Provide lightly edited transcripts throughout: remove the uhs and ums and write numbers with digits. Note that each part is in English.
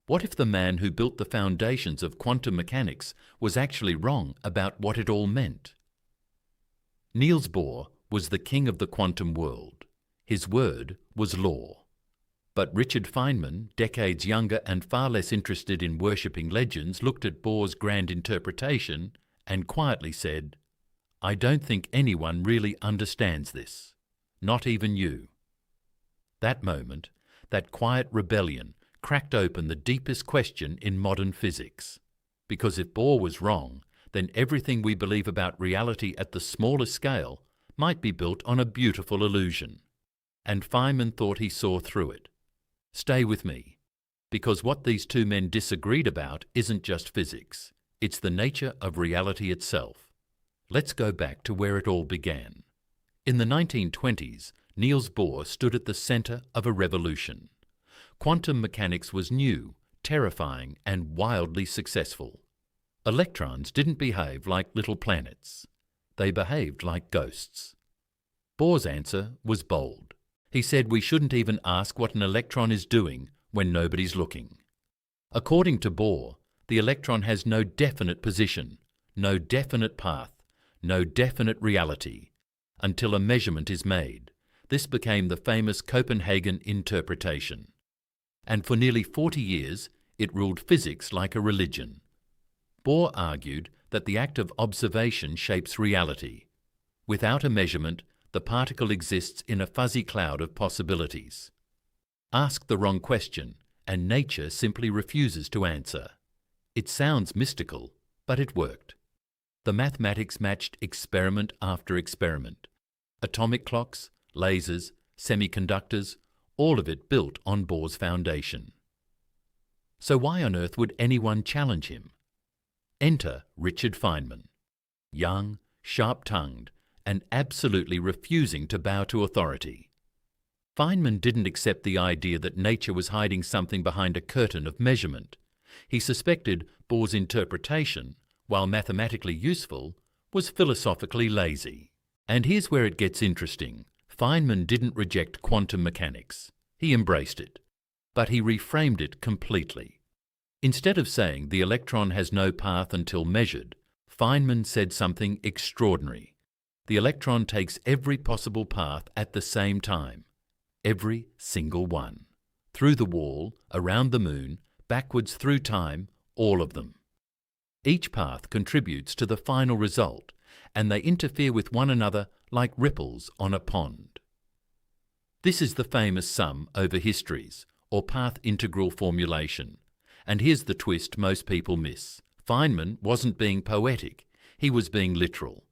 What if the man who built the foundations of quantum mechanics was actually wrong about what it all meant? Niels Bohr was the king of the quantum world. His word was law. But Richard Feynman, decades younger and far less interested in worshipping legends, looked at Bohr's grand interpretation and quietly said, "I don't think anyone really understands this. Not even you." That moment, that quiet rebellion, cracked open the deepest question in modern physics. Because if Bohr was wrong, then everything we believe about reality at the smallest scale might be built on a beautiful illusion. And Feynman thought he saw through it. Stay with me, because what these two men disagreed about isn't just physics. It's the nature of reality itself. Let's go back to where it all began. In the 1920s, Niels Bohr stood at the center of a revolution. Quantum mechanics was new, terrifying, and wildly successful. Electrons didn't behave like little planets. They behaved like ghosts. Bohr's answer was bold. He said we shouldn't even ask what an electron is doing when nobody's looking. According to Bohr, the electron has no definite position, no definite path, no definite reality, until a measurement is made. This became the famous Copenhagen interpretation. And for nearly 40 years, it ruled physics like a religion. Bohr argued that the act of observation shapes reality. Without a measurement, the particle exists in a fuzzy cloud of possibilities. Ask the wrong question, and nature simply refuses to answer. It sounds mystical, but it worked. The mathematics matched experiment after experiment. Atomic clocks, lasers, semiconductors, all of it built on Bohr's foundation. So why on earth would anyone challenge him? Enter Richard Feynman. Young, sharp-tongued, and absolutely refusing to bow to authority. Feynman didn't accept the idea that nature was hiding something behind a curtain of measurement. He suspected Bohr's interpretation, while mathematically useful, was philosophically lazy. And here's where it gets interesting. Feynman didn't reject quantum mechanics. He embraced it. But he reframed it completely. Instead of saying the electron has no path until measured, Feynman said something extraordinary. The electron takes every possible path at the same time. Every single one. Through the wall, around the moon, backwards through time, all of them. Each path contributes to the final result, and they interfere with one another like ripples on a pond. This is the famous sum over histories, or path integral formulation. And here's the twist most people miss. Feynman wasn't being poetic, he was being literal.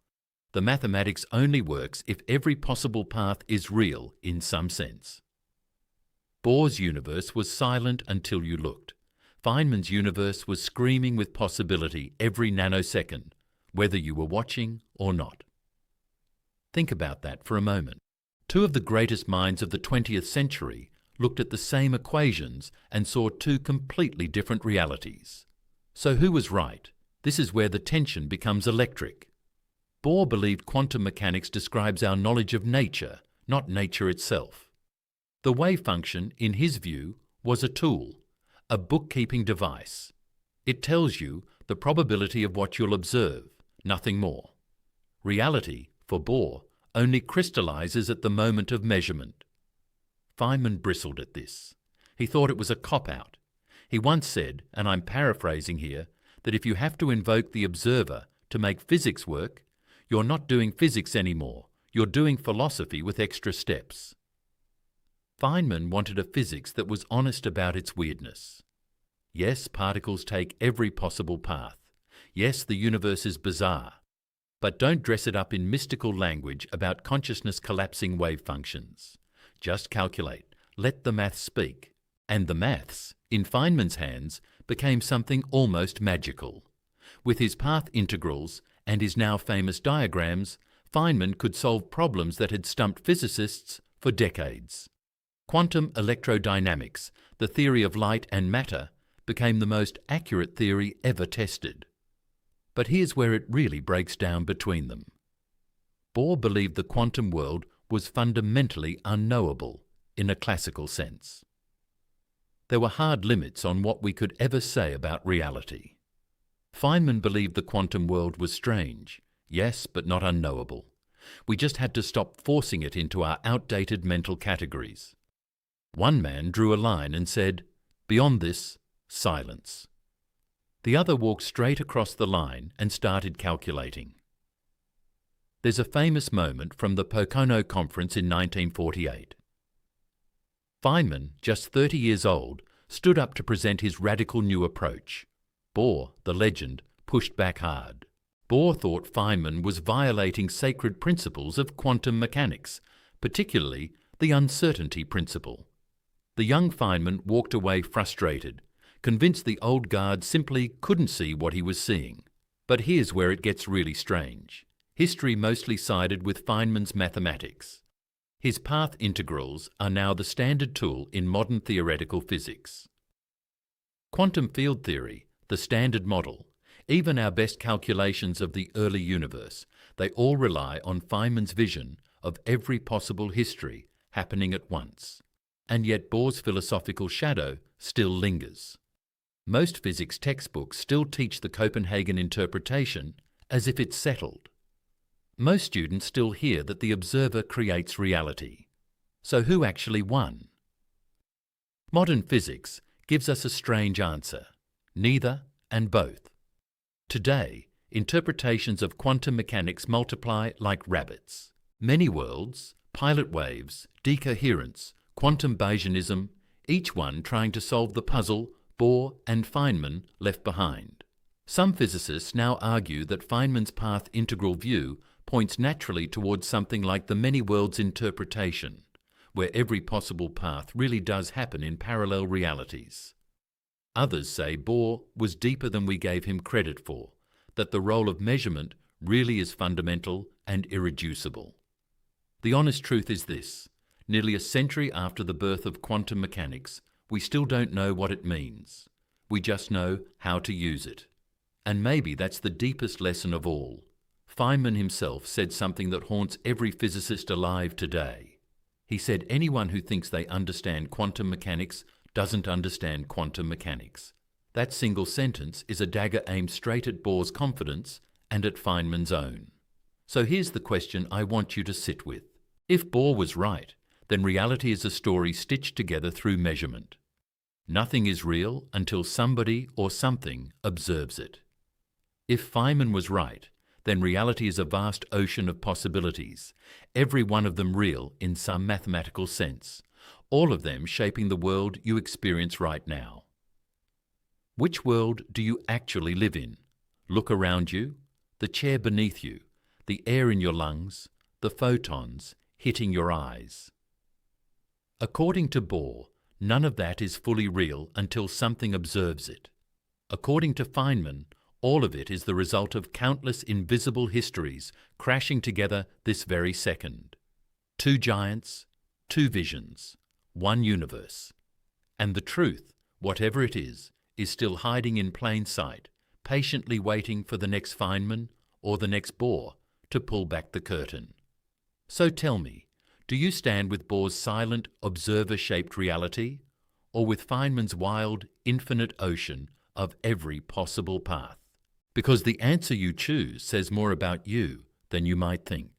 The mathematics only works if every possible path is real in some sense. Bohr's universe was silent until you looked. Feynman's universe was screaming with possibility every nanosecond, whether you were watching or not. Think about that for a moment. Two of the greatest minds of the 20th century looked at the same equations and saw two completely different realities. So who was right? This is where the tension becomes electric. Bohr believed quantum mechanics describes our knowledge of nature, not nature itself. The wave function, in his view, was a tool, a bookkeeping device. It tells you the probability of what you'll observe, nothing more. Reality, for Bohr, only crystallizes at the moment of measurement. Feynman bristled at this. He thought it was a cop-out. He once said, and I'm paraphrasing here, that if you have to invoke the observer to make physics work, you're not doing physics anymore, you're doing philosophy with extra steps. Feynman wanted a physics that was honest about its weirdness. Yes, particles take every possible path. Yes, the universe is bizarre. But don't dress it up in mystical language about consciousness collapsing wave functions. Just calculate, let the maths speak. And the maths, in Feynman's hands, became something almost magical. With his path integrals and his now famous diagrams, Feynman could solve problems that had stumped physicists for decades. Quantum electrodynamics, the theory of light and matter, became the most accurate theory ever tested. But here's where it really breaks down between them. Bohr believed the quantum world was fundamentally unknowable in a classical sense. There were hard limits on what we could ever say about reality. Feynman believed the quantum world was strange, yes, but not unknowable. We just had to stop forcing it into our outdated mental categories. One man drew a line and said, "Beyond this, silence." The other walked straight across the line and started calculating. There's a famous moment from the Pocono Conference in 1948. Feynman, just 30 years old, stood up to present his radical new approach. Bohr, the legend, pushed back hard. Bohr thought Feynman was violating sacred principles of quantum mechanics, particularly the uncertainty principle. The young Feynman walked away frustrated, convinced the old guard simply couldn't see what he was seeing. But here's where it gets really strange. History mostly sided with Feynman's mathematics. His path integrals are now the standard tool in modern theoretical physics. Quantum field theory, the standard model, even our best calculations of the early universe, they all rely on Feynman's vision of every possible history happening at once. And yet Bohr's philosophical shadow still lingers. Most physics textbooks still teach the Copenhagen interpretation as if it's settled. Most students still hear that the observer creates reality. So who actually won? Modern physics gives us a strange answer: neither and both. Today, interpretations of quantum mechanics multiply like rabbits. Many worlds, pilot waves, decoherence, quantum Bayesianism, each one trying to solve the puzzle Bohr and Feynman left behind. Some physicists now argue that Feynman's path integral view points naturally towards something like the many worlds interpretation, where every possible path really does happen in parallel realities. Others say Bohr was deeper than we gave him credit for, that the role of measurement really is fundamental and irreducible. The honest truth is this: nearly a century after the birth of quantum mechanics, we still don't know what it means. We just know how to use it. And maybe that's the deepest lesson of all. Feynman himself said something that haunts every physicist alive today. He said anyone who thinks they understand quantum mechanics doesn't understand quantum mechanics. That single sentence is a dagger aimed straight at Bohr's confidence and at Feynman's own. So here's the question I want you to sit with. If Bohr was right, then reality is a story stitched together through measurement. Nothing is real until somebody or something observes it. If Feynman was right, then reality is a vast ocean of possibilities, every one of them real in some mathematical sense, all of them shaping the world you experience right now. Which world do you actually live in? Look around you, the chair beneath you, the air in your lungs, the photons hitting your eyes. According to Bohr, none of that is fully real until something observes it. According to Feynman, all of it is the result of countless invisible histories crashing together this very second. Two giants, two visions, one universe. And the truth, whatever it is still hiding in plain sight, patiently waiting for the next Feynman or the next Bohr to pull back the curtain. So tell me, do you stand with Bohr's silent, observer-shaped reality, or with Feynman's wild, infinite ocean of every possible path? Because the answer you choose says more about you than you might think.